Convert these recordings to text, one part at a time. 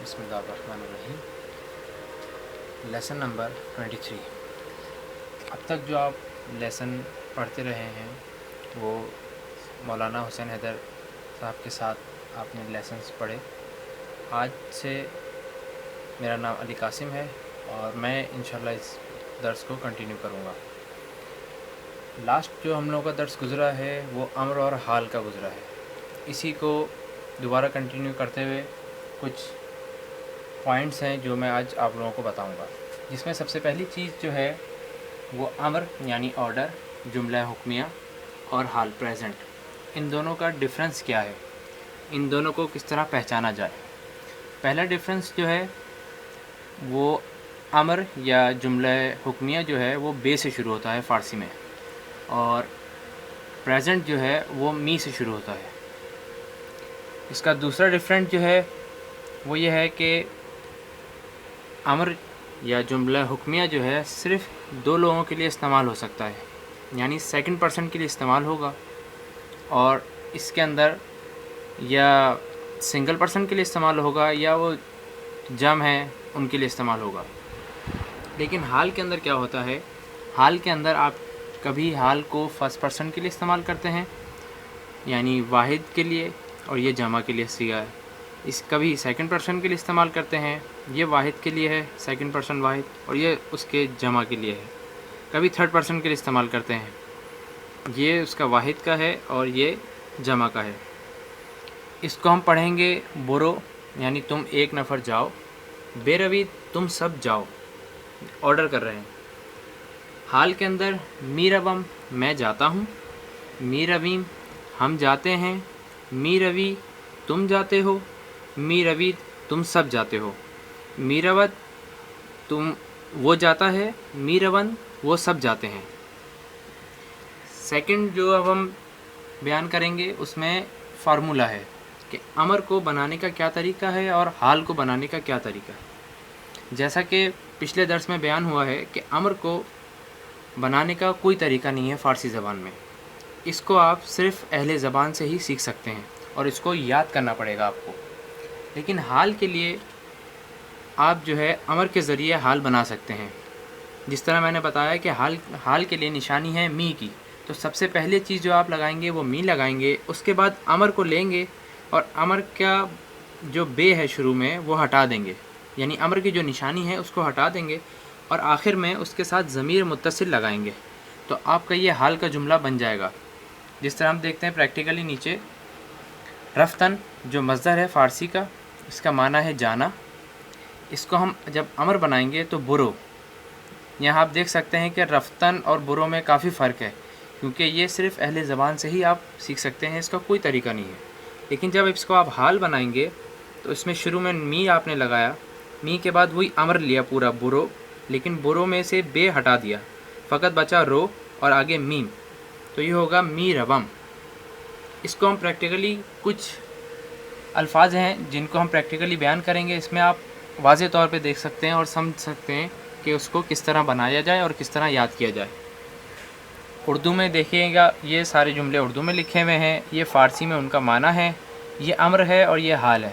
بسم اللہ الرحمن الرحیم۔ Lesson number 23۔ اب تک جو آپ لیسن پڑھتے رہے ہیں وہ مولانا حسین حیدر صاحب کے ساتھ آپ نے لیسنس پڑھے۔ آج سے میرا نام علی قاسم ہے اور میں انشاءاللہ اس درس کو کنٹینیو کروں گا۔ لاسٹ جو ہم لوگوں کا درس گزرا ہے وہ امر اور حال کا گزرا ہے، اسی کو دوبارہ کنٹینیو کرتے ہوئے کچھ پوائنٹس ہیں جو میں آج آپ لوگوں کو بتاؤں گا، جس میں سب سے پہلی چیز جو ہے وہ امر یعنی آرڈر، جملہ حکمیہ اور حال پریزنٹ، ان دونوں کا ڈفرنس کیا ہے، ان دونوں کو کس طرح پہچانا جائے۔ پہلا ڈفرنس جو ہے وہ امر یا جملہ حکمیہ جو ہے وہ بے سے شروع ہوتا ہے فارسی میں، اور پریزنٹ جو ہے وہ می سے شروع ہوتا ہے۔ اس کا دوسرا ڈفرنٹ جو ہے وہ یہ ہے کہ امر یا جملہ حکمیہ جو ہے صرف دو لوگوں کے لیے استعمال ہو سکتا ہے، یعنی سیکنڈ پرسن کے لیے استعمال ہوگا، اور اس کے اندر یا سنگل پرسن کے لیے استعمال ہوگا یا وہ جم ہے ان کے لیے استعمال ہوگا۔ لیکن حال کے اندر کیا ہوتا ہے، حال کے اندر آپ کبھی حال کو فرسٹ پرسن کے لیے استعمال کرتے ہیں یعنی واحد کے لیے، اور یہ جمع کے لیے صیغہ ہے۔ اس کبھی سیکنڈ پرسن کے لیے استعمال کرتے ہیں، یہ واحد کے لیے ہے سیکنڈ پرسن واحد، اور یہ اس کے جمع کے لیے ہے۔ کبھی تھرڈ پرسن کے لیے استعمال کرتے ہیں، یہ اس کا واحد کا ہے اور یہ جمع کا ہے۔ اس کو ہم پڑھیں گے برو یعنی تم ایک نفر جاؤ، بے روی تم سب جاؤ، آرڈر کر رہے ہیں۔ حال کے اندر می روم میں جاتا ہوں، می رویم ہم جاتے ہیں، می روی تم جاتے ہو، می روی تم سب جاتے ہو، می روت تم وہ جاتا ہے، می رون وہ سب جاتے ہیں۔ سیکنڈ جو اب ہم بیان کریں گے اس میں فارمولہ ہے کہ امر کو بنانے کا کیا طریقہ ہے اور حال کو بنانے کا کیا طریقہ ہے۔ جیسا کہ پچھلے درس میں بیان ہوا ہے کہ امر کو بنانے کا کوئی طریقہ نہیں ہے فارسی زبان میں، اس کو آپ صرف اہل زبان سے ہی سیکھ سکتے ہیں اور اس کو یاد کرنا پڑے گا آپ کو۔ لیکن حال کے لیے آپ جو ہے امر کے ذریعے حال بنا سکتے ہیں، جس طرح میں نے بتایا کہ حال کے لیے نشانی ہے می کی، تو سب سے پہلے چیز جو آپ لگائیں گے وہ می لگائیں گے، اس کے بعد امر کو لیں گے اور امر کا جو بے ہے شروع میں وہ ہٹا دیں گے، یعنی امر کی جو نشانی ہے اس کو ہٹا دیں گے، اور آخر میں اس کے ساتھ ضمیر متصل لگائیں گے، تو آپ کا یہ حال کا جملہ بن جائے گا۔ جس طرح ہم دیکھتے ہیں پریکٹیکلی نیچے، رفتن جو مصدر ہے فارسی کا، اس کا معنی ہے جانا، اس کو ہم جب امر بنائیں گے تو برو، یہاں آپ دیکھ سکتے ہیں کہ رفتن اور برو میں کافی فرق ہے، کیونکہ یہ صرف اہل زبان سے ہی آپ سیکھ سکتے ہیں، اس کا کوئی طریقہ نہیں ہے۔ لیکن جب اس کو آپ حال بنائیں گے تو اس میں شروع میں می آپ نے لگایا، می کے بعد وہی امر لیا پورا برو، لیکن برو میں سے بے ہٹا دیا، فقط بچا رو اور آگے میم، تو یہ ہوگا می روم۔ اس کو ہم پریکٹیکلی کچھ الفاظ ہیں جن کو ہم پریکٹیکلی بیان کریں گے، اس میں آپ واضح طور پہ دیکھ سکتے ہیں اور سمجھ سکتے ہیں کہ اس کو کس طرح بنایا جائے اور کس طرح یاد کیا جائے۔ اردو میں دیکھیے گا، یہ سارے جملے اردو میں لکھے ہوئے ہیں، یہ فارسی میں ان کا معنی ہے، یہ امر ہے اور یہ حال ہے۔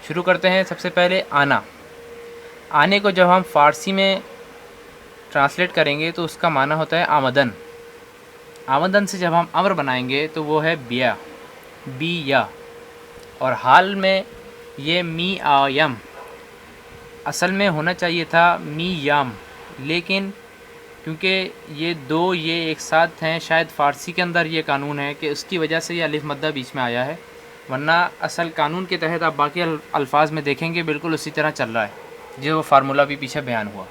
شروع کرتے ہیں سب سے پہلے آنا۔ آنے کو جب ہم فارسی میں ٹرانسلیٹ کریں گے تو اس کا معنی ہوتا ہے آمدن۔ آمدن سے جب ہم امر بنائیں گے تو وہ ہے بیا، بی یا، اور حال میں یہ می آیم، اصل میں ہونا چاہیے تھا می یام، لیکن کیونکہ یہ دو یہ ایک ساتھ ہیں، شاید فارسی کے اندر یہ قانون ہے کہ اس کی وجہ سے یہ الف مدہ بیچ میں آیا ہے، ورنہ اصل قانون کے تحت آپ باقی الفاظ میں دیکھیں گے بالکل اسی طرح چل رہا ہے جو فارمولہ بھی پیچھے بیان ہوا۔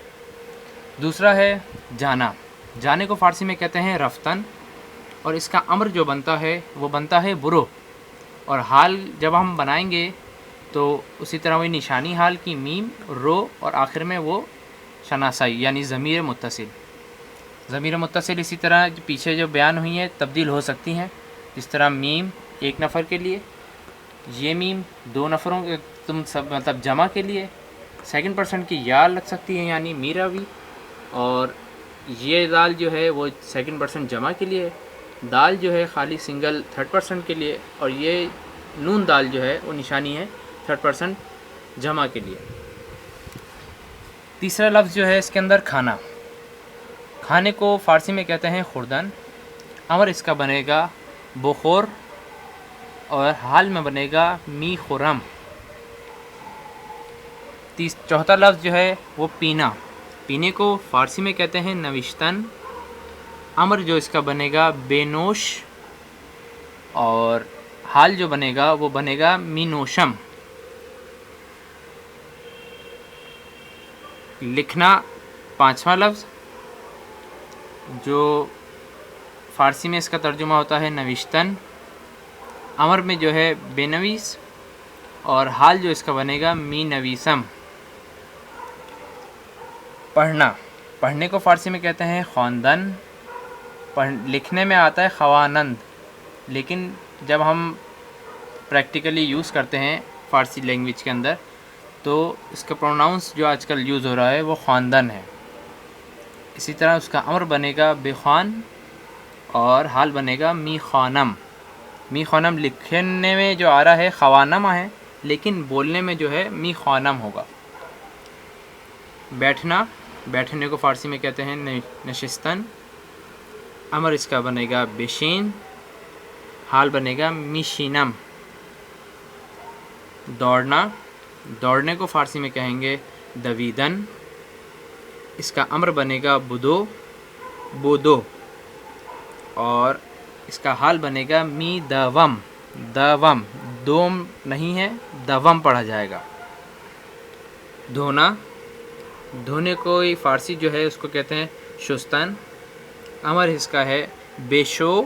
دوسرا ہے جانا۔ جانے کو فارسی میں کہتے ہیں رفتن، اور اس کا امر جو بنتا ہے وہ بنتا ہے برو، اور حال جب ہم بنائیں گے تو اسی طرح وہی نشانی حال کی میم رو، اور آخر میں وہ شناسائی یعنی ضمیر متصل۔ ضمیر متصل اسی طرح پیچھے جو بیان ہوئی ہیں تبدیل ہو سکتی ہیں، جس طرح میم ایک نفر کے لیے، یہ میم دو نفروں کے تم سب مطلب جمع کے لیے، سیکنڈ پرسن کی یا لگ سکتی ہے یعنی میراوی، اور یہ دال جو ہے وہ سیکنڈ پرسن جمع کے لیے، دال جو ہے خالی سنگل تھرڈ پرسن کے لیے، اور یہ نون دال جو ہے وہ نشانی ہے تھرڈ پرسن جمع کے لیے۔ تیسرا لفظ جو ہے اس کے اندر کھانا، کھانے کو فارسی میں کہتے ہیں خوردن، امر اس کا بنے گا بخور اور حال میں بنے گا می خورم۔ چوتھا لفظ جو ہے وہ پینا، پینے کو فارسی میں کہتے ہیں نوشتن، امر جو اس کا بنے گا بے نوش اور حال جو بنے گا وہ بنے گا می نوشم۔ لکھنا پانچواں لفظ جو فارسی میں اس کا ترجمہ ہوتا ہے نوشتن، امر میں جو ہے بے نویس اور حال جو اس کا بنے گا می نویسم۔ پڑھنا، پڑھنے کو فارسی میں کہتے ہیں خواندن، لکھنے میں آتا ہے خوانند، لیکن جب ہم پریکٹیکلی یوز کرتے ہیں فارسی لینگویج کے اندر تو اس کا پروناؤنس جو آج کل یوز ہو رہا ہے وہ خواندن ہے۔ اسی طرح اس کا امر بنے گا بے خوان اور حال بنے گا می خوانم۔ می خوانم لکھنے میں جو آ رہا ہے خوانم ہے، لیکن بولنے میں جو ہے می خوانم ہوگا۔ بیٹھنا، بیٹھنے کو فارسی میں کہتے ہیں نشستن، امر اس کا بنے گا بشین، حال بنے گا میشینم۔ دوڑنا، دوڑنے کو فارسی میں کہیں گے دویدن، اس کا امر بنے گا بدو بودو اور اس کا حال بنے گا می دوم دوم، دوم نہیں ہے دوم پڑھا جائے گا۔ دھونا، دھونے کو فارسی جو ہے اس کو کہتے ہیں شستن، امر اس کا ہے بیشو،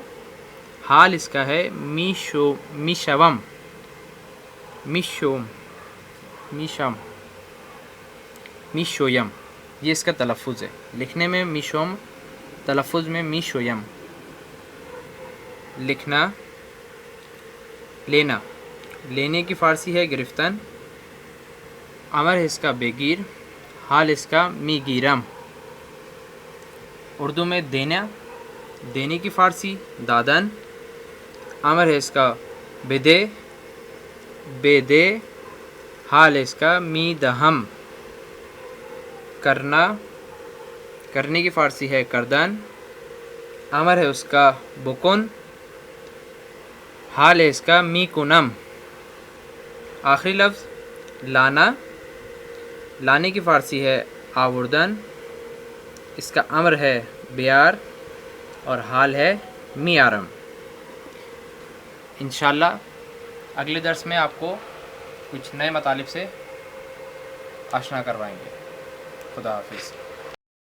حال اس کا ہے میشوم میشوم میشم میشویم، یہ اس کا تلفظ ہے، لکھنے میں میشوم، تلفظ میں میشویم۔ لکھنا، لینا، لینے کی فارسی ہے گرفتن، امر اس کا بےگیر، حال اس کا می گیرم۔ اردو میں دینا، دینے کی فارسی دادن، امر ہے اس کا بدے بے دے، حال اس کا می دہم۔ کرنا، کرنے کی فارسی ہے کردن، امر ہے اس کا بکن، حال ہے اس کا می کنم۔ آخری لفظ لانا، لانے کی فارسی ہے آوردن، اس کا امر ہے بیار اور حال ہے می آرم۔ انشاءاللہ اگلے درس میں آپ کو کچھ نئے مطالب سے آشنا کروائیں گے۔ خدا حافظ۔